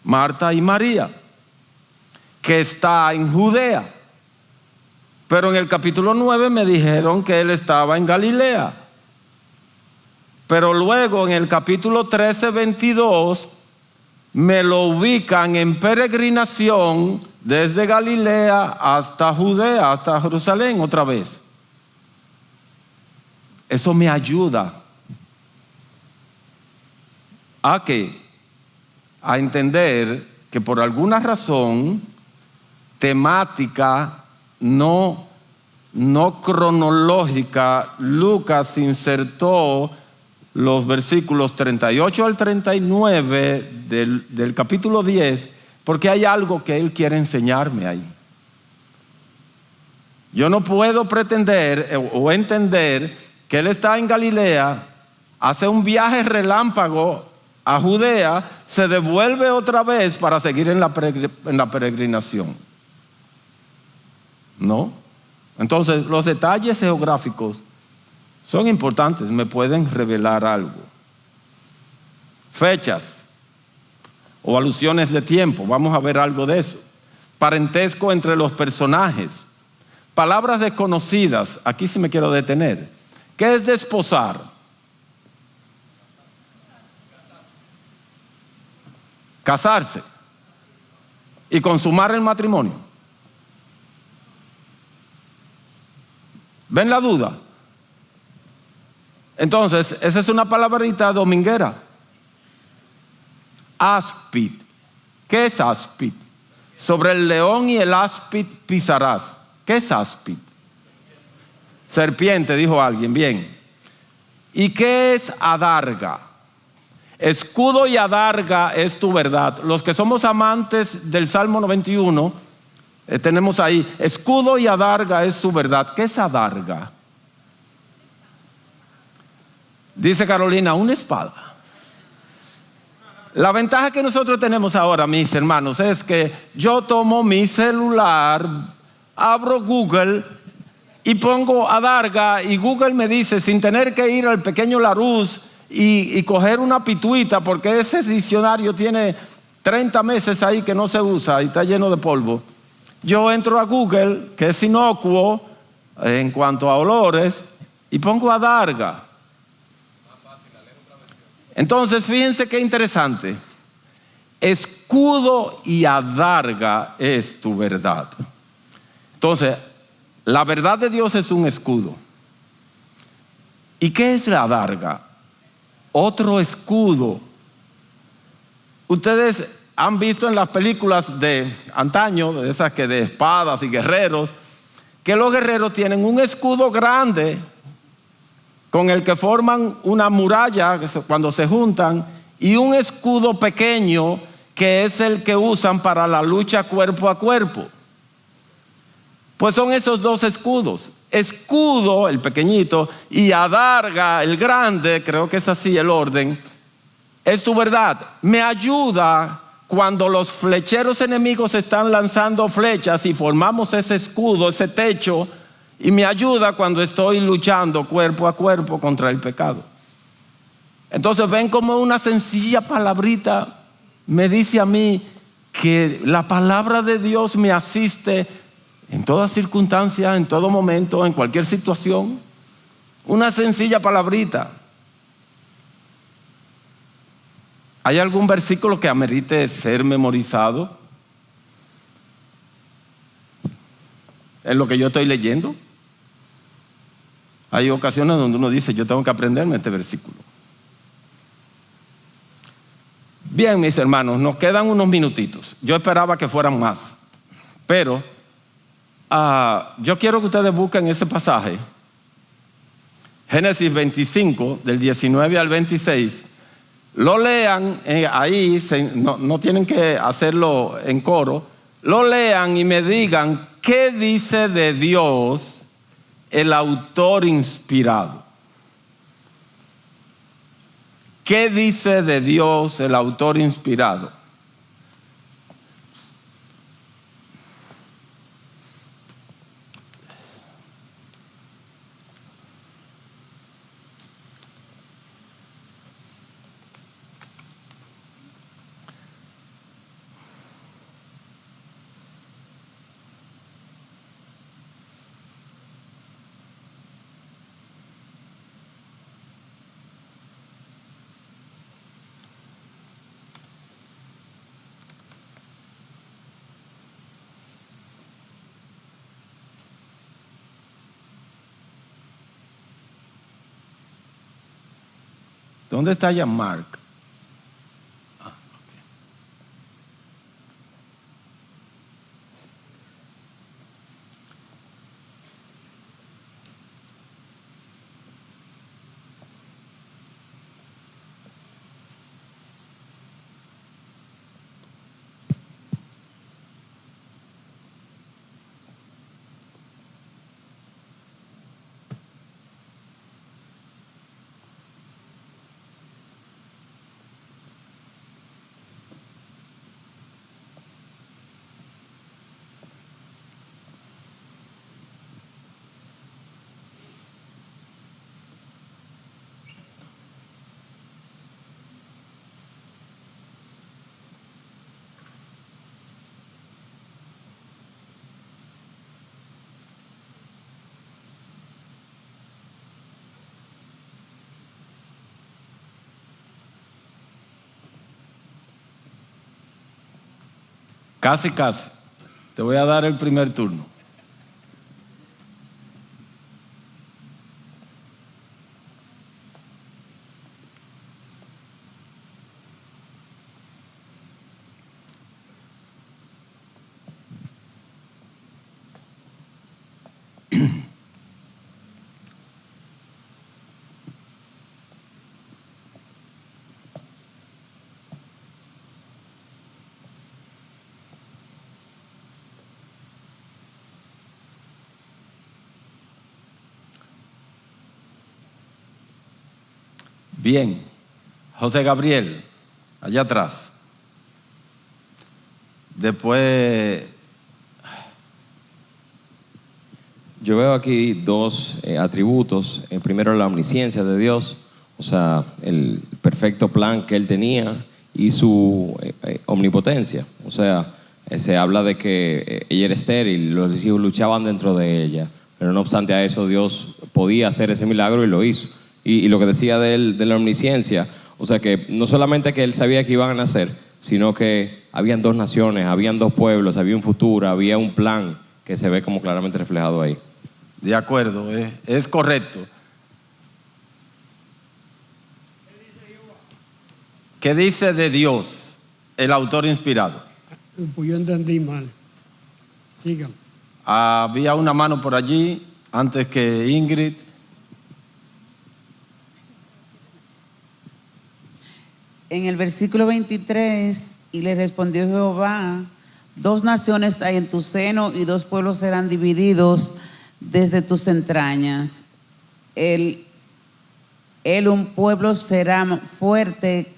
Marta y María, que está en Judea. Pero en el capítulo 9 me dijeron que él estaba en Galilea. Pero luego en el capítulo 13:22 me lo ubican en peregrinación desde Galilea hasta Judea, hasta Jerusalén otra vez. Eso me ayuda a entender que por alguna razón temática no cronológica, Lucas insertó los versículos 38 al 39 del capítulo 10, porque hay algo que él quiere enseñarme ahí. Yo no puedo pretender o entender que él está en Galilea, hace un viaje relámpago a Judea, se devuelve otra vez para seguir en la peregrinación. ¿No? Entonces, los detalles geográficos son importantes, me pueden revelar algo. Fechas o alusiones de tiempo, vamos a ver algo de eso. Parentesco entre los personajes. Palabras desconocidas, aquí sí me quiero detener. ¿Qué es desposar? Casarse y consumar el matrimonio. ¿Ven la duda? Entonces, esa es una palabrita dominguera. Áspid. ¿Qué es áspid? Sobre el león y el áspid pisarás. ¿Qué es áspid? Serpiente, dijo alguien. Bien. ¿Y qué es adarga? Escudo y adarga es tu verdad. Los que somos amantes del Salmo 91, tenemos ahí, escudo y adarga es tu verdad. ¿Qué es adarga? Dice Carolina, una espada. La ventaja que nosotros tenemos ahora, mis hermanos, es que yo tomo mi celular, abro Google y pongo adarga y Google me dice, sin tener que ir al pequeño Larousse y coger una pituita, porque ese diccionario tiene 30 meses ahí que no se usa y está lleno de polvo. Yo entro a Google, que es inocuo en cuanto a olores, y pongo adarga. Entonces, fíjense qué interesante. Escudo y adarga es tu verdad. Entonces, la verdad de Dios es un escudo. ¿Y qué es la adarga? Otro escudo. Ustedes han visto en las películas de antaño, de esas que de espadas y guerreros, que los guerreros tienen un escudo grande con el que forman una muralla cuando se juntan, y un escudo pequeño que es el que usan para la lucha cuerpo a cuerpo. Pues son esos dos escudos. Escudo, el pequeñito, y adarga, el grande, creo que es así el orden, es tu verdad. Me ayuda cuando los flecheros enemigos están lanzando flechas y formamos ese escudo, ese techo, y me ayuda cuando estoy luchando cuerpo a cuerpo contra el pecado. Entonces ven como una sencilla palabrita me dice a mí que la palabra de Dios me asiste en toda circunstancia, en todo momento, en cualquier situación. Una sencilla palabrita. ¿Hay algún versículo que amerite ser memorizado en lo que yo estoy leyendo? Hay ocasiones donde uno dice, yo tengo que aprenderme este versículo. Bien, mis hermanos, nos quedan unos minutitos. Yo esperaba que fueran más, pero yo quiero que ustedes busquen ese pasaje, Génesis 25, del 19 al 26. Lo lean ahí, no tienen que hacerlo en coro. Lo lean y me digan qué dice de Dios el autor inspirado. ¿Qué dice de Dios el autor inspirado? ¿Dónde está Jean-Marc? Casi. Te voy a dar el primer turno. Bien, José Gabriel, allá atrás. Después, yo veo aquí dos atributos. Primero, la omnisciencia de Dios, o sea, el perfecto plan que Él tenía, y su omnipotencia. O sea, se habla de que ella era estéril, los hijos luchaban dentro de ella, pero no obstante a eso Dios podía hacer ese milagro y lo hizo. Y lo que decía de él, de la omnisciencia, o sea que no solamente que Él sabía que iban a nacer, sino que habían dos naciones, habían dos pueblos, había un futuro, había un plan que se ve como claramente reflejado ahí. De acuerdo, es correcto. ¿Qué dice de Dios el autor inspirado? Pues yo entendí mal. Sigan. Había una mano por allí antes que Ingrid. En el versículo 23, y le respondió Jehová: dos naciones hay en tu seno y dos pueblos serán divididos desde tus entrañas. Un pueblo será fuerte,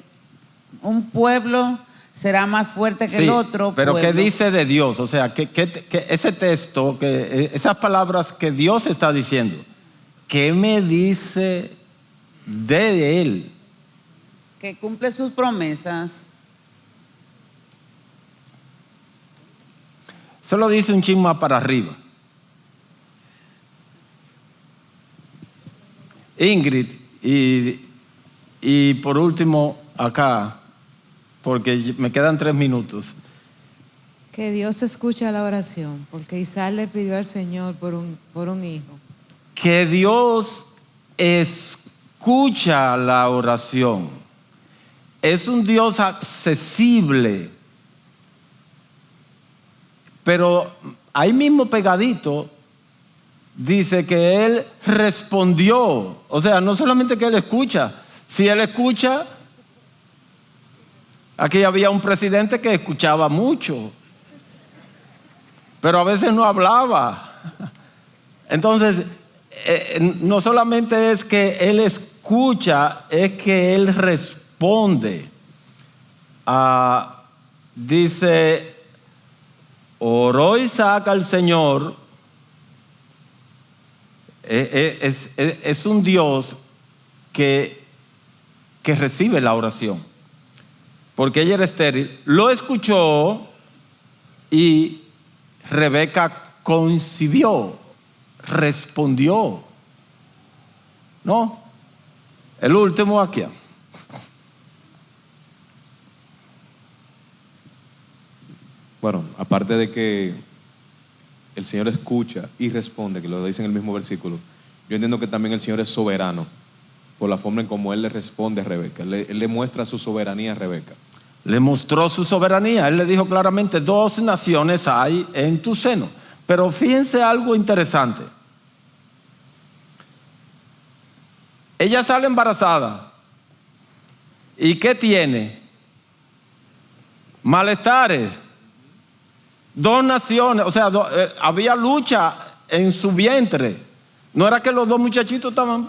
un pueblo será más fuerte que el otro. Pero pueblo. ¿qué dice de Dios? O sea, que ese texto, esas palabras que Dios está diciendo, ¿qué me dice de Él? Que cumple sus promesas. Se lo dice un chin más para arriba. Ingrid, y por último acá, porque me quedan 3 minutos. Que Dios escucha la oración, porque Isaac le pidió al Señor por un hijo. Que Dios escucha la oración. Es un Dios accesible. Pero ahí mismo pegadito dice que Él respondió. O sea, no solamente que Él escucha. Si Él escucha, aquí había un presidente que escuchaba mucho, pero a veces no hablaba. Entonces, no solamente es que Él escucha, es que Él responde. Dice, oró Isaac al Señor. Es un Dios que recibe la oración, porque ella era estéril. Lo escuchó y Rebeca concibió, respondió. No, el último aquí. Bueno, aparte de que el Señor escucha y responde, que lo dice en el mismo versículo, yo entiendo que también el Señor es soberano por la forma en cómo Él le responde a Rebeca. Él le muestra su soberanía a Rebeca. Le mostró su soberanía. Él le dijo claramente, 2 naciones hay en tu seno. Pero fíjense algo interesante. Ella sale embarazada. ¿Y qué tiene? Malestares. 2 naciones, o sea, había lucha en su vientre. No era que los 2 muchachitos estaban...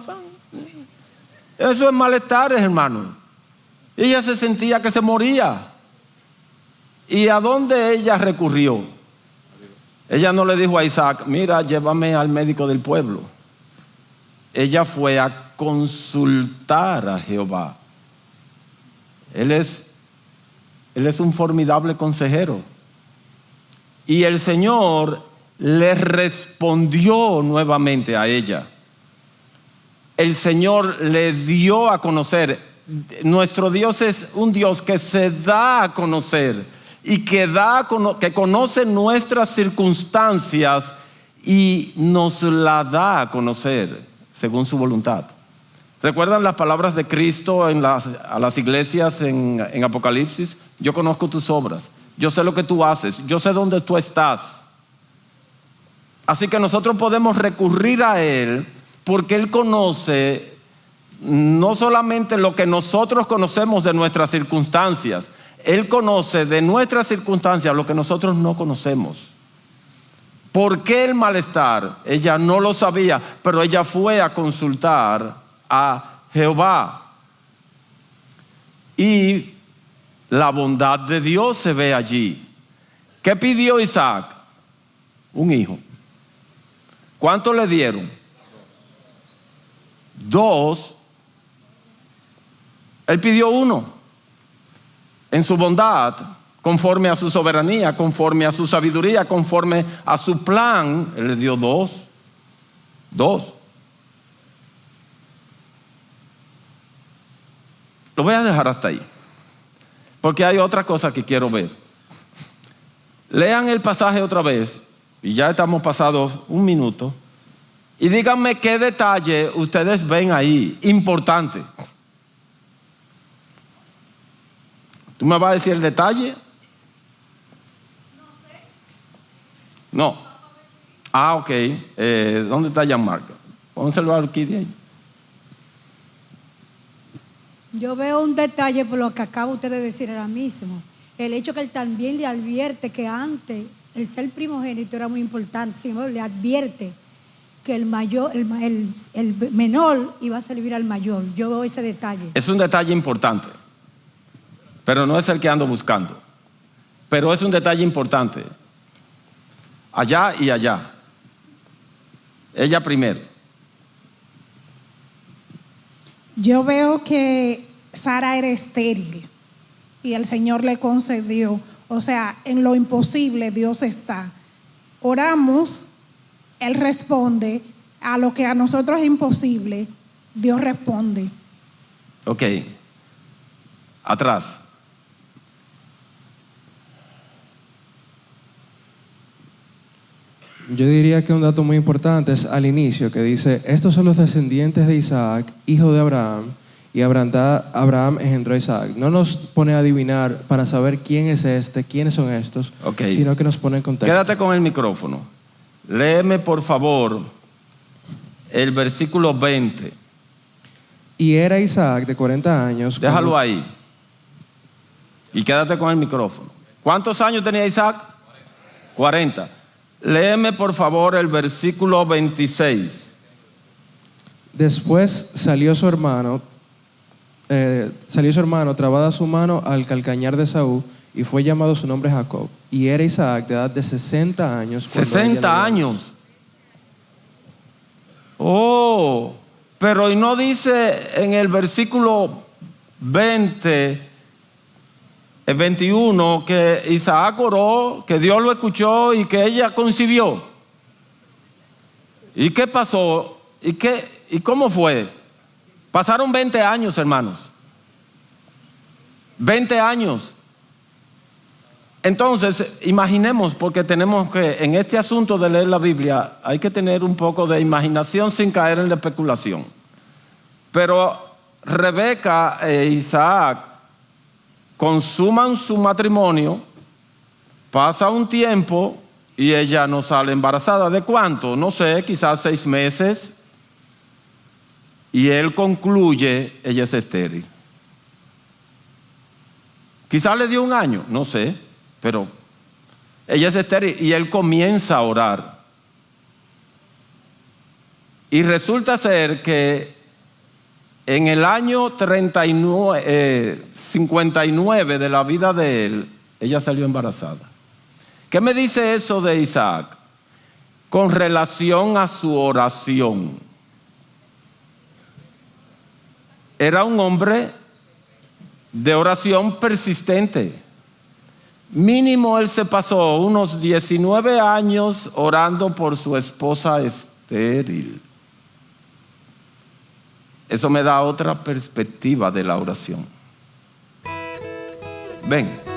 Eso es malestares, hermano. Ella se sentía que se moría. ¿Y a dónde ella recurrió? Ella no le dijo a Isaac, mira, llévame al médico del pueblo. Ella fue a consultar a Jehová. Él es un formidable consejero. Y el Señor le respondió nuevamente a ella. El Señor le dio a conocer. Nuestro Dios es un Dios que se da a conocer y que conoce nuestras circunstancias y nos la da a conocer según su voluntad. ¿Recuerdan las palabras de Cristo a las iglesias en Apocalipsis? Yo conozco tus obras, yo sé lo que tú haces, yo sé dónde tú estás. Así que nosotros podemos recurrir a Él porque Él conoce no solamente lo que nosotros conocemos de nuestras circunstancias, Él conoce de nuestras circunstancias lo que nosotros no conocemos. ¿Por qué el malestar? Ella no lo sabía, pero ella fue a consultar a Jehová. Y la bondad de Dios se ve allí. ¿Qué pidió Isaac? Un hijo. ¿Cuánto le dieron? 2. Él pidió 1. En su bondad, conforme a su soberanía, conforme a su sabiduría, conforme a su plan, Él le dio 2. 2. Lo voy a dejar hasta ahí, porque hay otra cosa que quiero ver. Lean el pasaje otra vez, y ya estamos pasados 1 minuto, y díganme qué detalle ustedes ven ahí, importante. ¿Tú me vas a decir el detalle? No sé. No. Ok. ¿Dónde está Jean-Marc? Pónselo aquí de ahí. Yo veo un detalle por lo que acaba usted de decir ahora mismo. El hecho que él también le advierte que antes el ser primogénito era muy importante. Sin embargo, le advierte que el menor iba a servir al mayor. Yo veo ese detalle. Es un detalle importante, pero no es el que ando buscando. Pero es un detalle importante. Allá y allá. Ella primero. Yo veo que Sara era estéril y el Señor le concedió. O sea, en lo imposible Dios está. Oramos, Él responde. A lo que a nosotros es imposible, Dios responde. Ok. Atrás. Yo diría que un dato muy importante es al inicio, que dice, estos son los descendientes de Isaac, hijo de Abraham, y Abraham engendró a Isaac. No nos pone a adivinar para saber quién es este, quiénes son estos, sino que nos pone en contexto. Quédate con el micrófono. Léeme, por favor, el versículo 20. Y era Isaac de 40 años. Déjalo ahí. Y quédate con el micrófono. ¿Cuántos años tenía Isaac? 40. Léeme, por favor, el versículo 26. Después salió su hermano, trabada su mano al calcañar de Saúl, y fue llamado su nombre Jacob. Y era Isaac de edad de 60 años. 60 años. Oh, pero y no dice en el versículo 21 que Isaac oró, que Dios lo escuchó y que ella concibió. ¿Y qué pasó? ¿Y cómo fue? Pasaron 20 años, hermanos. 20 años. Entonces, imaginemos, porque tenemos que, en este asunto de leer la Biblia, hay que tener un poco de imaginación sin caer en la especulación. Pero Rebeca e Isaac consuman su matrimonio, pasa un tiempo y ella no sale embarazada. ¿De cuánto? No sé, quizás 6 meses. Y él concluye, ella es estéril. Quizás le dio 1 año, no sé, pero ella es estéril y él comienza a orar. Y resulta ser que en el año 59 de la vida de él, ella salió embarazada. ¿Qué me dice eso de Isaac? Con relación a su oración. Era un hombre de oración persistente. Mínimo él se pasó unos 19 años orando por su esposa estéril. Eso me da otra perspectiva de la oración. Ven.